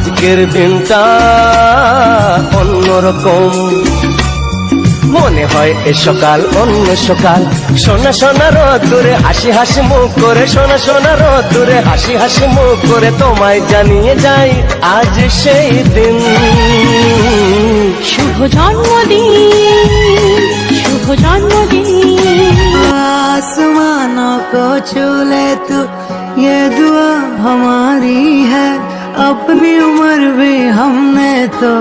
আজকের দিনটা অন্যরকম। মনে হয় এ সকাল অন্য সকাল, সোনা সোনা রোদ্দুরে হাসি হাসি মুখ করে, সোনা সোনা রোদ্দুরে হাসি হাসি মুখ করে তোমায় জানিয়ে যাই আজ সেই দিন। শুভ জন্মদিন, শুভ জন্মদিন। आसमानों को छू ले तू, ये दुआ हमारी है। अपनी उम्र भी हमने तो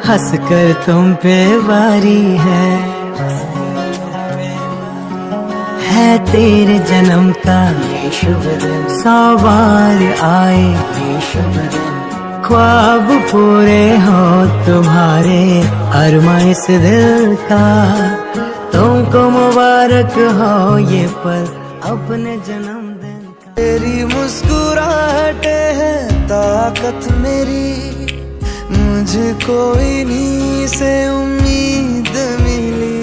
हंस कर तुम पे वारी है तेरे जन्म का ये शुभ दिन, 100 बार आए ये शुभ दिन। ख्वाब पूरे हो तुम्हारे अरमां इस दिल का, तुमको मुबारक हो ये पल अपने जन्मदिन का। तेरी मुस्कुराहटे है ताकत मेरी, मुझको इन्हीं से उम्मीद मिली।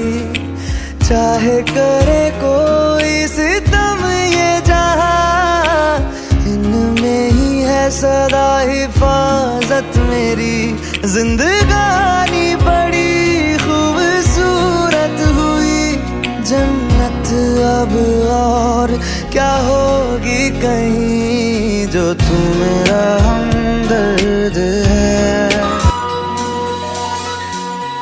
चाहे करे कोई सितम ये जहां, इनमें ही है सदा हिफाजत मेरी। जिंदगानी बड़ी खूबसूरत हुई, जन्नत अब और क्या होगी कहीं, जो तू मेरा हमदर्द है।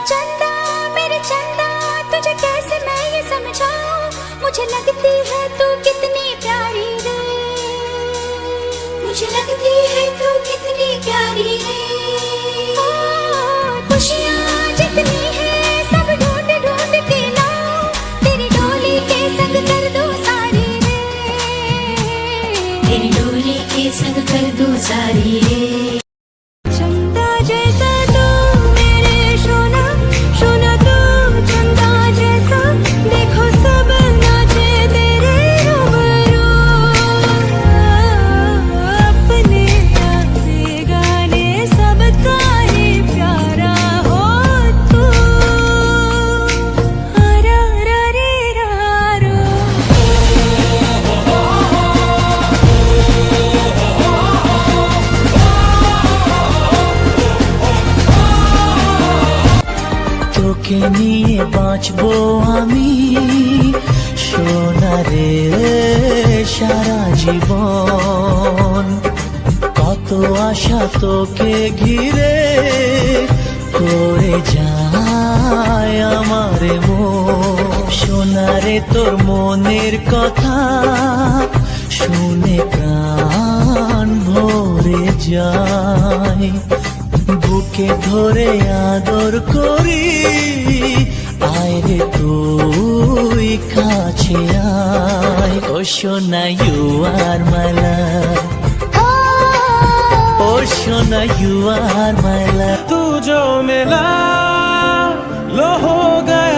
चंदा मेरे चंदा, तुझे कैसे मैं ये समझाऊं, मुझे लगती है तू कितनी प्यारी रे, मुझे लगती है तू कितनी प्यारी रे। खुशियाँ जितनी है सब ढूंढ ढूंढ के लाऊं, तेरी डोली के संग कर दो सारी रे, तेरी डोली के संग कर दो सारी रे। चंदा जैसा तू मेरे सोना, सोना तू चंदा जैसा, देखो सब नाचे तेरे रूबरू। अपने से गाने सबका ही प्यारा हो तू। रा रा रे रा रो। তোকে নিয়ে বাঁচবো আমি সোনারে সারা জীবন। কত আশা তোকে ঘিরে করে যায় আমার মন। সোনারে তোর মনের কথা শুনে প্রাণ ভরে যায়। বুকে ধরে আদর করি, আয় রে তুই কাছে আয়। ও সোনা ইউ আর মাই লাভ, ও সোনা ইউ আর মাই লাভ। तू जो मिला लो हो गया